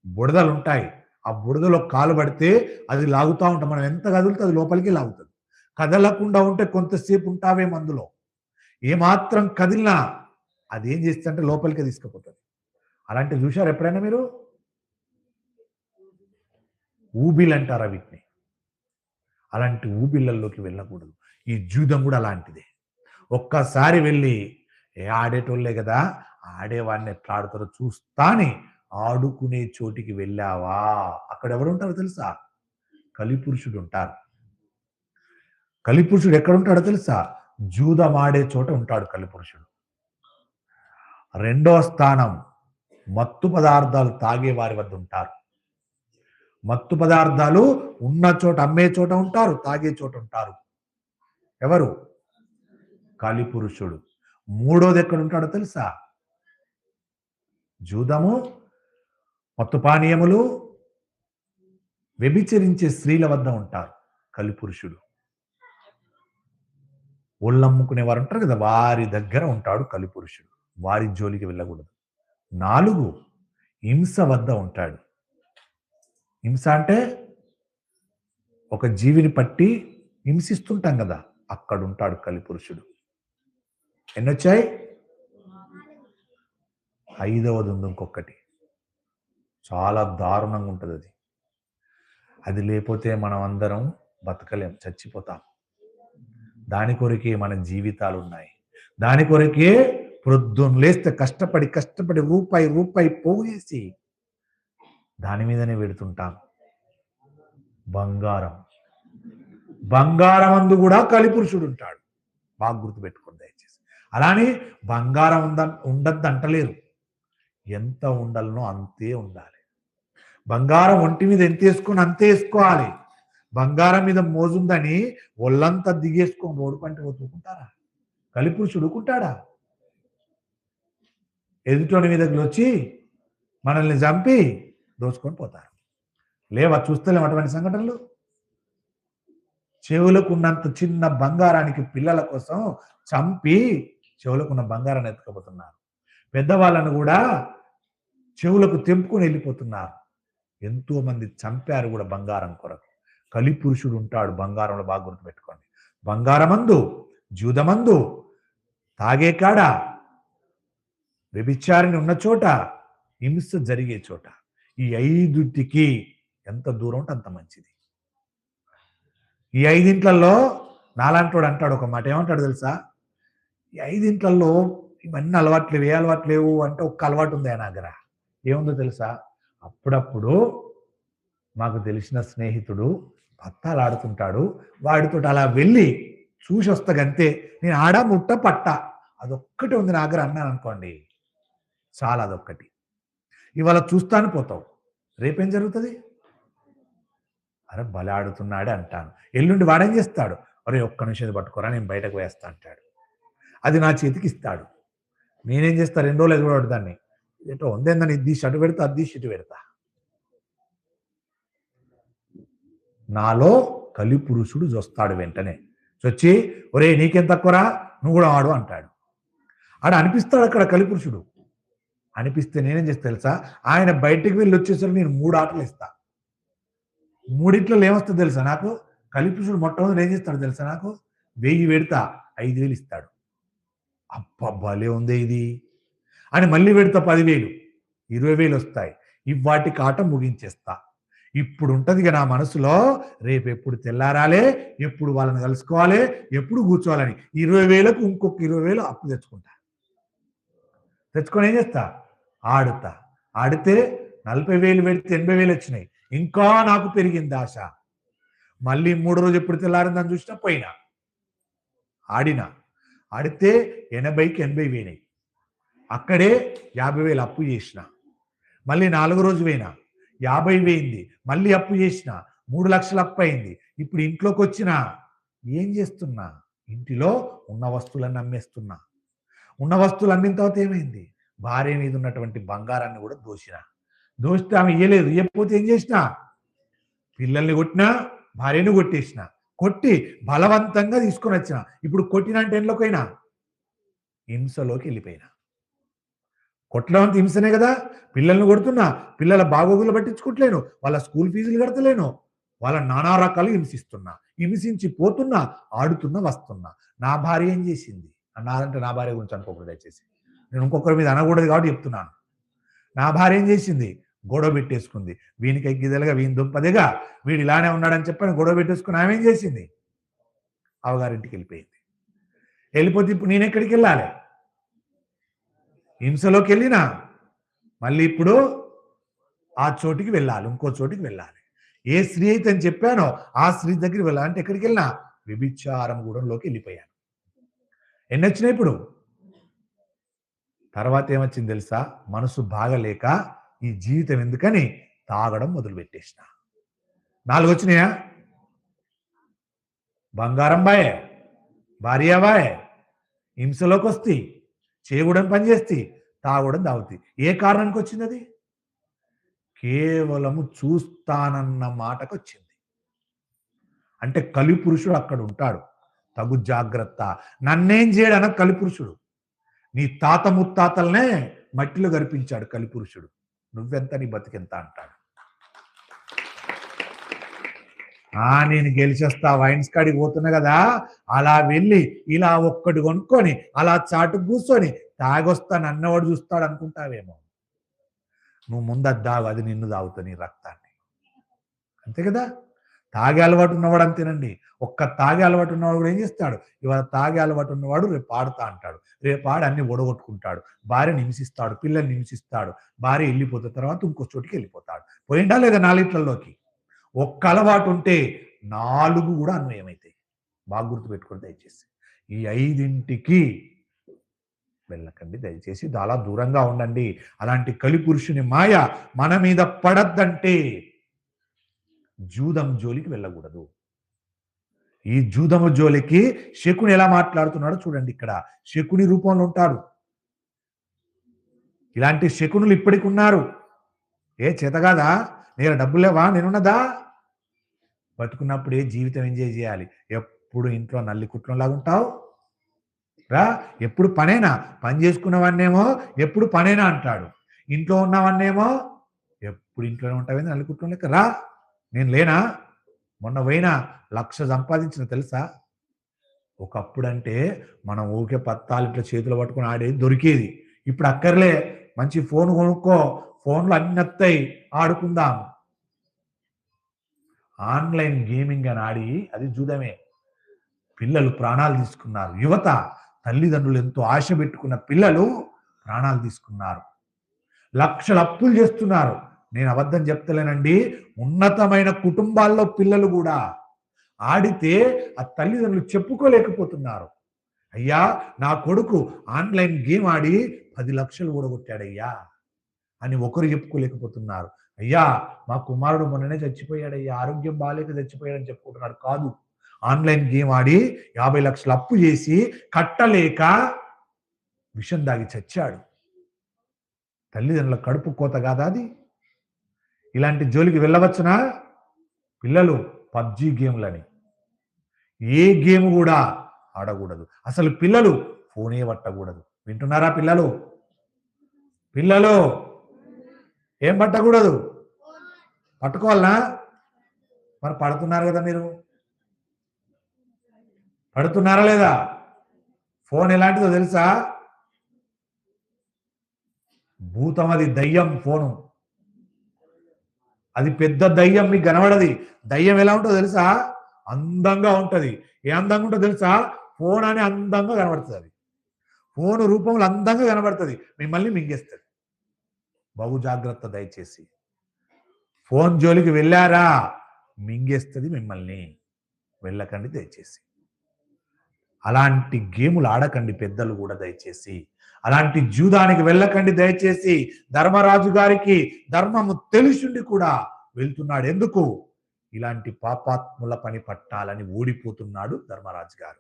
బుడదలు ఉంటాయి. ఆ బుడదలో కాలు పడితే అది లాగుతా ఉంటాం. మనం ఎంత కదిలితే అది లోపలికి లాగుతుంది. కదలకుండా ఉంటే కొంతసేపు ఉంటావేమో అందులో. ఏమాత్రం కదిలినా అదేం చేస్తుందంటే లోపలికే తీసుకుపోతుంది. అలాంటివి చూశారా ఎప్పుడైనా మీరు? ఊబిలు అంటారా వీటిని. అలాంటి ఊబిళ్ళల్లోకి వెళ్ళకూడదు. ఈ జూదం కూడా అలాంటిదే. ఒక్కసారి వెళ్ళి ఆడేటోళ్ళే కదా, ఆడేవాడిని ఎట్లా ఆడతారో చూస్తా అని ఆడుకునే చోటికి వెళ్ళావా, అక్కడ ఎవరుంటారో తెలుసా? కలిపురుషుడు ఉంటారు. కలిపురుషుడు ఎక్కడ ఉంటాడో తెలుసా? జూదం ఆడే చోట ఉంటాడు కలిపురుషుడు. రెండో స్థానం మత్తు పదార్థాలు తాగే వారి వద్ద ఉంటారు. మత్తు పదార్థాలు ఉన్న చోట, అమ్మే చోట ఉంటారు, తాగే చోట ఉంటారు. ఎవరు? కలిపురుషుడు. మూడోది ఎక్కడ ఉంటాడో తెలుసా? జూదము, మత్తు పానీయములు, వ్యభిచరించే స్త్రీల వద్ద ఉంటారు కలిపురుషుడు. ఒళ్ళమ్ముకునే వారు ఉంటారు కదా, వారి దగ్గర ఉంటాడు కలిపురుషుడు. వారి జోలికి వెళ్ళకూడదు. 4 హింస వద్ద ఉంటాడు. హింస అంటే ఒక జీవిని పట్టి హింసిస్తుంటాం కదా, అక్కడ ఉంటాడు కలిపురుషుడు. ఎన్నొచ్చాయి? 5వది ఉంది ఇంకొకటి. చాలా దారుణంగా ఉంటుంది అది. అది లేకపోతే మనం అందరం బతకలేం, చచ్చిపోతాం. దాని కొరకే మన జీవితాలు ఉన్నాయి. దాని కొరకే ప్రొద్దున లేస్తే కష్టపడి రూపాయి పోగేసి దాని మీదనే పెడుతుంటాం. బంగారం అందు కూడా కలిపురుషుడు ఉంటాడు. బాగా గుర్తుపెట్టుకోండి దయచేసి. అలానే బంగారం ఉండద్దు అంటలేరు. ఎంత ఉండాలనో అంతే ఉండాలి. బంగారం ఒంటి మీద ఎంత వేసుకొని అంతే వేసుకోవాలి. బంగారం మీద మోజుందని ఒళ్ళంతా దిగేసుకొని రోడ్డు పంట ఊరుకుంటారా? కలిపురుషుడు ఊరుకుంటాడా? ఎదుటోని మీదకి వచ్చి మనల్ని చంపి దోచుకొని పోతారు. లేవా? చూస్తలేం అటువంటి సంఘటనలు. చెవులకు ఉన్నంత చిన్న బంగారానికి పిల్లల కోసం చంపి చెవులకున్న బంగారాన్ని ఎత్తుకపోతున్నారు. పెద్దవాళ్ళను కూడా చెవులకు తెంపుకొని వెళ్ళిపోతున్నారు. ఎంతో మంది చంపారు కూడా బంగారం కొరకు. కలిపురుషుడు ఉంటాడు బంగారంలో, బాగా గుర్తుపెట్టుకోండి. బంగారమందు, జూదమందు, తాగే కాడ, వ్యభిచారిని ఉన్న చోట, హింస జరిగే చోట, ఈ 5టికి ఎంత దూరం ఉంటే అంత మంచిది. ఈ 5 నాలాంటోడు అంటాడు ఒక మాట, ఏమంటాడు తెలుసా? ఈ 5 ఇవన్నీ అలవాట్లేవు, ఏ అలవాట్లేవు అంటే ఒక్క అలవాటు ఉంది ఆయన దగ్గర. ఏముందో తెలుసా? అప్పుడప్పుడు మాకు తెలిసిన స్నేహితుడు పత్తాలు ఆడుతుంటాడు, వాడితో అలా వెళ్ళి చూసి వస్తాగంతే. నేను ఆడ ముట్ట పట్ట అదొక్కటి ఉంది నా దగ్గర అన్నాను అనుకోండి, చాలా అదొక్కటి. ఇవాళ చూస్తాను పోతావు, రేపేం జరుగుతుంది? అరే బలి ఆడుతున్నాడే అంటాను. ఎల్లుండి వాడేం చేస్తాడు? అరే ఒక్క నిమిషం పట్టుకోరా, నేను బయటకు వేస్తా అంటాడు. అది నా చేతికి ఇస్తాడు. నేనేం చేస్తా? 2 రోజులు ఎదురు దాన్ని, ఏంటో ఉందేందని ఇది తీసి అటు పెడతా, అది తీసి ఇటు పెడతా. నాలో కలిపురుషుడు చూస్తాడు. వెంటనే వచ్చి ఒరే నీకేం తక్కువరా, నువ్వు కూడా ఆడు అంటాడు. ఆడ అనిపిస్తాడు అక్కడ కలిపురుషుడు. అనిపిస్తే నేనేం చేస్తా తెలుసా? ఆయన బయటికి వెళ్ళి వచ్చేసరికి నేను 3 ఆటలు ఇస్తా. 3 ఏమొస్తుంది తెలుసా నాకు? కలిపురుషుడు మొట్టమొదటి ఏం చేస్తాడు తెలుసా? నాకు 1000 పెడతా, 5000 ఇస్తాడు. అబ్బా భలే ఉంది ఇది అని మళ్ళీ పెడతా 10,000, 20,000 వస్తాయి. వాటికి ఆట ముగించేస్తా. ఇప్పుడు ఉంటది ఇక నా మనసులో, రేపు ఎప్పుడు తెల్లారాలే, ఎప్పుడు వాళ్ళని కలుసుకోవాలి, ఎప్పుడు కూర్చోవాలని. 20,000కు ఇంకొక 20,000 అప్పు తెచ్చుకొని ఏం చేస్తా? ఆడుతా. ఆడితే 40,000 పెడితే 80,000 వచ్చినాయి. ఇంకా నాకు పెరిగింది ఆశ. మళ్ళీ 3 రోజు ఎప్పుడు తెల్లారిందని చూసినా పోయినా, ఆడితే 80కి 80 పోయినాయి. అక్కడే 50,000 అప్పు చేసిన. మళ్ళీ 4 రోజు పోయినా 50 పోయింది. మళ్ళీ అప్పు చేసిన 3 లక్షలు అప్పు అయింది. ఇప్పుడు ఇంట్లోకి వచ్చిన ఏం చేస్తున్నా? ఇంటిలో ఉన్న వస్తువులన్నీ అమ్మేస్తున్నా. ఉన్న వస్తువులు అమ్మిన తర్వాత ఏమైంది? భార్య మీద ఉన్నటువంటి బంగారాన్ని కూడా దోస్తే ఆమె ఇయ్యలేదు. ఇయ్యకపోతే ఏం చేసిన? పిల్లల్ని కొట్టినా, భార్యను కొట్టేసిన. కొట్టి బలవంతంగా తీసుకొని వచ్చిన. ఇప్పుడు కొట్టిన అంటే ఎండ్లోకైనా హింసలోకి వెళ్ళిపోయినా. కొట్టడం అంత హింసనే కదా. పిల్లల్ని కొడుతున్నా, పిల్లల బాగోగులు పట్టించుకుంటలేను, వాళ్ళ స్కూల్ ఫీజులు కడతలేను, వాళ్ళ నానా రకాలు హింసిస్తున్నా, హింసించి పోతున్నా, ఆడుతున్నా, వస్తున్నా. నా భార్య ఏం చేసింది అన్నారంటే, నా భార్య గురించి అనుకోకూడదు దయచేసి, నేను ఇంకొకరి మీద అనకూడదు కాబట్టి చెప్తున్నాను. నా భార్య ఏం చేసింది, గొడవ పెట్టేసుకుంది. వీనికి ఎగ్గిదలుగా వీని దుంపదిగా వీడు ఇలానే ఉన్నాడని చెప్పని గొడవ పెట్టేసుకుని ఆమె ఏం చేసింది, అవగారింటికి వెళ్ళిపోయింది. వెళ్ళిపోతే ఇప్పుడు నేను ఎక్కడికి వెళ్ళాలి, హింసలోకి వెళ్ళినా మళ్ళీ ఇప్పుడు ఆ చోటికి వెళ్ళాలి, ఇంకో చోటికి వెళ్ళాలి. ఏ స్త్రీ అయితే అని చెప్పానో ఆ స్త్రీ దగ్గరికి వెళ్ళాలంటే ఎక్కడికి వెళ్ళినా వ్యభిచారం గూడంలోకి వెళ్ళిపోయాను. ఎన్ని వచ్చినాయి ఇప్పుడు. తర్వాత ఏమొచ్చింది తెలుసా, మనసు బాగలేక ఈ జీవితం ఎందుకని తాగడం మొదలు పెట్టేసిన. 4 వచ్చినాయా, బంగారం బాయే, భార్య బాయే, హింసలోకి వస్తే, చేయకూడని పని చేస్తే, తాగడం తాగుతాయి. ఏ కారణానికి వచ్చింది అది, కేవలము చూస్తానన్న మాటకు వచ్చింది. అంటే కలిపురుషుడు అక్కడ ఉంటాడు, తగు జాగ్రత్త. నన్నేం చేయడన కలిపురుషుడు, నీ తాత ముత్తాతలనే మట్టిలో గర్పించాడు కలిపురుషుడు, నువ్వెంత నీ బతికెంత అంటాడు. నేను గెలిచేస్తా, వైన్స్ కాడికి పోతున్నా కదా, అలా వెళ్ళి ఇలా ఒక్కటి కొనుక్కొని అలా చాటుకు కూర్చొని తాగొస్తా, నన్నవాడు చూస్తాడు అనుకుంటావేమో. నువ్వు ముందది తాగు, అది నిన్ను తాగుతా, నీ రక్తాన్ని. అంతే కదా. తాగే అలవాటు ఉన్నవాడు అంతేనండి. ఒక్క తాగే అలవాటు ఉన్నవాడు కూడా ఏం చేస్తాడు, ఇవాళ తాగే అలవాటు ఉన్నవాడు రేపు ఆడుతా అంటాడు, రేపు ఆడి అన్ని ఒడగొట్టుకుంటాడు, భార్యని హింసిస్తాడు, పిల్లల్ని హింసిస్తాడు, భార్య వెళ్ళిపోతున్న తర్వాత ఇంకో చోటికి వెళ్ళిపోతాడు. పోయిందా లేదా 4 ఒక్క అలవాటు ఉంటే 4 కూడా అన్వయమైతాయి. బాగా గుర్తుపెట్టుకోండి దయచేసి. ఈ 5 వెళ్ళకండి దయచేసి, చాలా దూరంగా ఉండండి. అలాంటి కలిపురుషుని మాయ మన మీద పడద్దంటే జూదం జోలికి వెళ్ళకూడదు. ఈ జూదము జోలికి శకుని ఎలా మాట్లాడుతున్నాడో చూడండి. ఇక్కడ శకుని రూపంలో ఉంటాడు. ఇలాంటి శకునులు ఇప్పటికి ఉన్నారు. ఏ చేతగాదా, నేను డబ్బులు లేవా, నేనున్నదా, బతుకున్నప్పుడే జీవితం ఎంజాయ్ చేయాలి. ఎప్పుడు ఇంట్లో నల్లి కుట్లంలాగా ఉంటావు రా, ఎప్పుడు పనేనా, పని చేసుకున్నవాన్నేమో ఎప్పుడు పనేనా అంటాడు, ఇంట్లో ఉన్నవాన్నేమో ఎప్పుడు ఇంట్లోనే ఉంటావు, నల్లి కుట్లం లెక్క రా, నేను లేనా, మొన్న పోయినా 1,00,000 సంపాదించిన తెలుసా. ఒకప్పుడంటే మనం ఊరికే పత్తాలు ఇట్లా చేతులు పట్టుకుని ఆడేది దొరికేది. ఇప్పుడు అక్కర్లే, మంచి ఫోన్ కొనుక్కో, ఫోన్లో అన్ని వస్తాయి, ఆడుకుందాం. ఆన్లైన్ గేమింగ్ అని ఆడి అది జూదమే. పిల్లలు ప్రాణాలు తీసుకున్నారు. యువత, తల్లిదండ్రులు ఎంతో ఆశ పెట్టుకున్న పిల్లలు ప్రాణాలు తీసుకున్నారు. లక్షల అప్పులు చేస్తున్నారు. నేను అబద్ధం చెప్తలేనండి, ఉన్నతమైన కుటుంబాల్లో పిల్లలు కూడా ఆడితే ఆ తల్లిదండ్రులు చెప్పుకోలేకపోతున్నారు. అయ్యా, నా కొడుకు ఆన్లైన్ గేమ్ ఆడి 10 లక్షలు ఊడగొట్టాడయ్యా అని ఒకరు చెప్పుకోలేకపోతున్నారు. అయ్యా, మా కుమారుడు మొన్ననే చచ్చిపోయాడయ్యా, ఆరోగ్యం బాగాలేక చచ్చిపోయాడని చెప్పుకుంటున్నాడు. కాదు, ఆన్లైన్ గేమ్ ఆడి 50 లక్షలు అప్పు చేసి కట్టలేక విషం దాగి చచ్చాడు. తల్లిదండ్రుల కడుపు కోత కాదా అది. ఇలాంటి జోలికి వెళ్ళవచ్చునా. పిల్లలు పబ్జి గేమ్లని, ఏ గేమ్ కూడా ఆడకూడదు. అసలు పిల్లలు ఫోనే పట్టకూడదు. వింటున్నారా పిల్లలు? పిల్లలు ఏం పట్టకూడదు, పట్టుకోవాలనా? మరి పడుతున్నారు కదా, మీరు పడుతున్నారా లేదా? ఫోన్ ఎలాంటిదో తెలుసా? భూతం, అది దయ్యం. ఫోను అది పెద్ద దయ్యం, మీకు కనబడది. దయ్యం ఎలా ఉంటుందో తెలుసా? అందంగా ఉంటది. ఏ అందంగా ఉంటుందో తెలుసా? ఫోన్ అని అందంగా కనబడుతుంది. అది ఫోన్ రూపంలో అందంగా కనబడుతుంది, మిమ్మల్ని మింగేస్తుంది. బహు జాగ్రత్త దయచేసి. ఫోన్ జోలికి వెళ్ళారా మింగేస్తుంది మిమ్మల్ని, వెళ్ళకండి దయచేసి. అలాంటి గేములు ఆడకండి పెద్దలు కూడా దయచేసి. అలాంటి జూదానికి వెళ్ళకండి దయచేసి. ధర్మరాజు గారికి ధర్మము తెలిసిండి కూడా వెళ్తున్నాడు. ఎందుకు? ఇలాంటి పాపాత్ముల పని పట్టాలని ఓడిపోతున్నాడు ధర్మరాజు గారు.